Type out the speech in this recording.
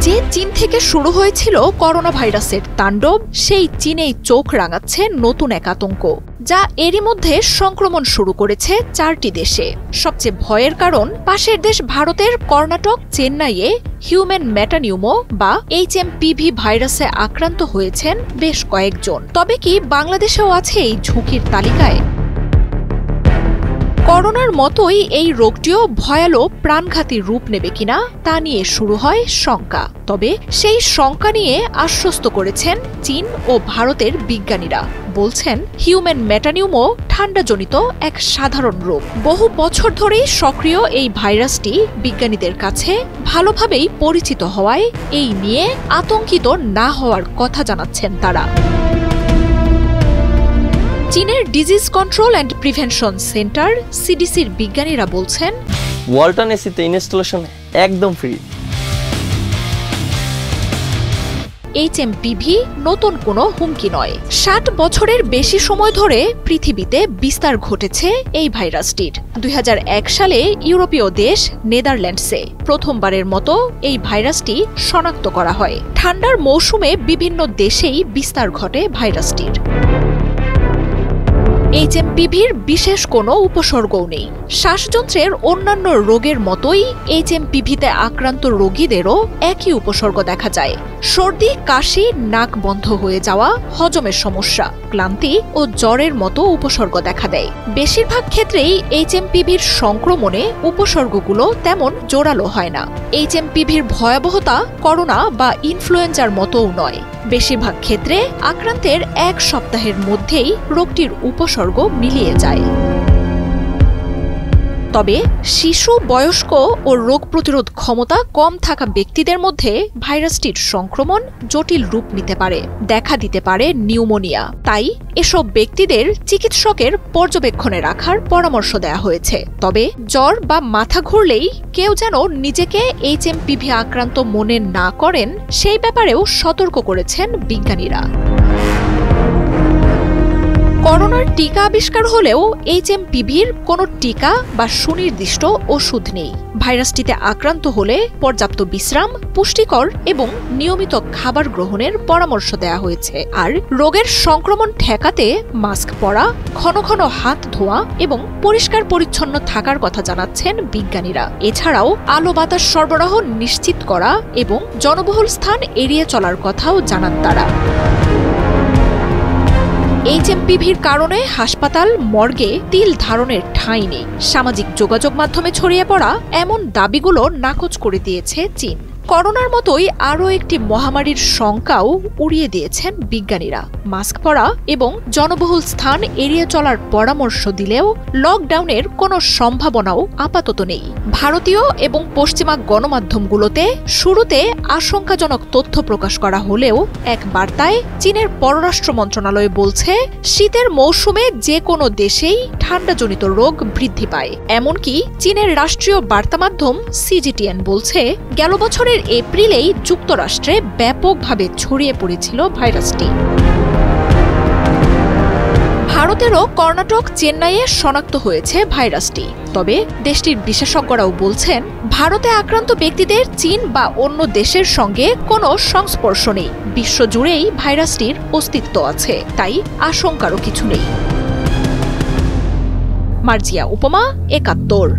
যে চীন থেকে শুরু হয়েছিল করোনা ভাইরাসের তাণ্ডব, সেই চীনেই চোখ রাঙাচ্ছে নতুন এক আতঙ্ক, যা এরই মধ্যে সংক্রমণ শুরু করেছে 4টি দেশে। সবচেয়ে ভয়ের কারণ, পাশের দেশ ভারতের কর্ণাটক চেন্নাইয়ে হিউম্যান মেটানিউমো বা HMPV ভাইরাসে আক্রান্ত হয়েছেন বেশ কয়েকজন। তবে কি বাংলাদেশেও আছে এই ঝুঁকির তালিকায়? করোনার মতোই এই রোগটিও ভয়ালো প্রাণঘাতী রূপ নেবে কিনা তা নিয়ে শুরু হয় শঙ্কা। তবে সেই শঙ্কা নিয়ে আশ্বস্ত করেছেন চীন ও ভারতের বিজ্ঞানীরা। বলছেন, হিউম্যান মেটানিউমো ঠান্ডাজনিত এক সাধারণ রোগ। বহু বছর ধরেই সক্রিয় এই ভাইরাসটি বিজ্ঞানীদের কাছে ভালোভাবেই পরিচিত হওয়ায় এই নিয়ে আতঙ্কিত না হওয়ার কথা জানাচ্ছেন তারা। চীনের disease control and prevention centre CDCর বিজ্ঞানীরা বলছেন, ওয়ালটন এসিতে ইনস্টলেশন একদম ফ্রি। HMPV নতুন কোনো হুমকি নয়। 60 বছরের বেশি সময় ধরে পৃথিবীতে বিস্তার ঘটেছে এই ভাইরাসটির। 2001 সালে ইউরোপীয় দেশ নেদারল্যান্ডসে প্রথমবারের মতো এই ভাইরাসটি শনাক্ত করা হয়। ঠান্ডার মৌসুমে বিভিন্ন দেশেই বিস্তার ঘটে ভাইরাসটির। HMPVর বিশেষ কোনো উপসর্গও নেই। শ্বাসযন্ত্রের অন্যান্য রোগের মতোই HMPVতে আক্রান্ত রোগীদেরও একই উপসর্গ দেখা যায়। সর্দি, কাশি, নাক বন্ধ হয়ে যাওয়া, হজমের সমস্যা, ক্লান্তি ও জ্বরের মতো উপসর্গ দেখা দেয়। বেশিরভাগ ক্ষেত্রেই HMPVর সংক্রমণে উপসর্গগুলো তেমন জোরালো হয় না। HMPVর ভয়াবহতা করোনা বা ইনফ্লুয়েঞ্জার মতোও নয়। বেশিরভাগ ক্ষেত্রে আক্রান্তের 1 সপ্তাহের মধ্যেই রোগটির উপসর্গ মিলিয়ে যায়। তবে শিশু, বয়স্ক ও রোগ প্রতিরোধ ক্ষমতা কম থাকা ব্যক্তিদের মধ্যে ভাইরাসটির সংক্রমণ জটিল রূপ নিতে পারে, দেখা দিতে পারে নিউমোনিয়া। তাই এসব ব্যক্তিদের চিকিৎসকের পর্যবেক্ষণে রাখার পরামর্শ দেওয়া হয়েছে। তবে জ্বর বা মাথা ঘুরলেই কেউ যেন নিজেকে HMPV আক্রান্ত মনে না করেন, সেই ব্যাপারেও সতর্ক করেছেন বিজ্ঞানীরা। করোনার টিকা আবিষ্কার হলেও HMPVর কোনো টিকা বা সুনির্দিষ্ট ওষুধ নেই। ভাইরাসটিতে আক্রান্ত হলে পর্যাপ্ত বিশ্রাম, পুষ্টিকর এবং নিয়মিত খাবার গ্রহণের পরামর্শ দেওয়া হয়েছে। আর রোগের সংক্রমণ ঠেকাতে মাস্ক পরা, ঘন ঘন হাত ধোয়া এবং পরিষ্কার পরিচ্ছন্ন থাকার কথা জানাচ্ছেন বিজ্ঞানীরা। এছাড়াও আলো বাতাস সরবরাহ নিশ্চিত করা এবং জনবহুল স্থান এড়িয়ে চলার কথাও জানান তারা। HMPVর কারণে হাসপাতাল, মর্গে তিল ধারণের ঠাঁই নেই। সামাজিক যোগাযোগ মাধ্যমে ছড়িয়ে পড়া এমন দাবিগুলো নাকচ করে দিয়েছে চীন। করোনার মতোই আরও একটি মহামারীর শঙ্কাও উড়িয়ে দিয়েছেন বিজ্ঞানীরা। মাস্ক পরা এবং জনবহুল স্থান এড়িয়ে চলার পরামর্শ দিলেও লকডাউনের কোনো সম্ভাবনাও আপাতত নেই। ভারতীয় এবং পশ্চিমা গণমাধ্যমগুলোতে শুরুতে আশঙ্কাজনক তথ্য প্রকাশ করা হলেও এক বার্তায় চীনের পররাষ্ট্র মন্ত্রণালয় বলছে, শীতের মৌসুমে যে কোনো দেশেই ঠান্ডাজনিত রোগ বৃদ্ধি পায়। এমনকি চীনের রাষ্ট্রীয় বার্তা মাধ্যম CGTN বলছে, গেল বছরের এপ্রিলেই যুক্তরাষ্ট্রে ব্যাপকভাবে ছড়িয়ে পড়েছিল ভাইরাসটি। ভারতেরও কর্ণাটক, চেন্নাইয়ে শনাক্ত হয়েছে ভাইরাসটি। তবে দেশটির বিশেষজ্ঞরাও বলছেন, ভারতে আক্রান্ত ব্যক্তিদের চীন বা অন্য দেশের সঙ্গে কোনো সংস্পর্শ নেই। বিশ্বজুড়েই ভাইরাসটির অস্তিত্ব আছে, তাই আশঙ্কারও কিছু নেই। মার্জিয়া উপমা, ৭১।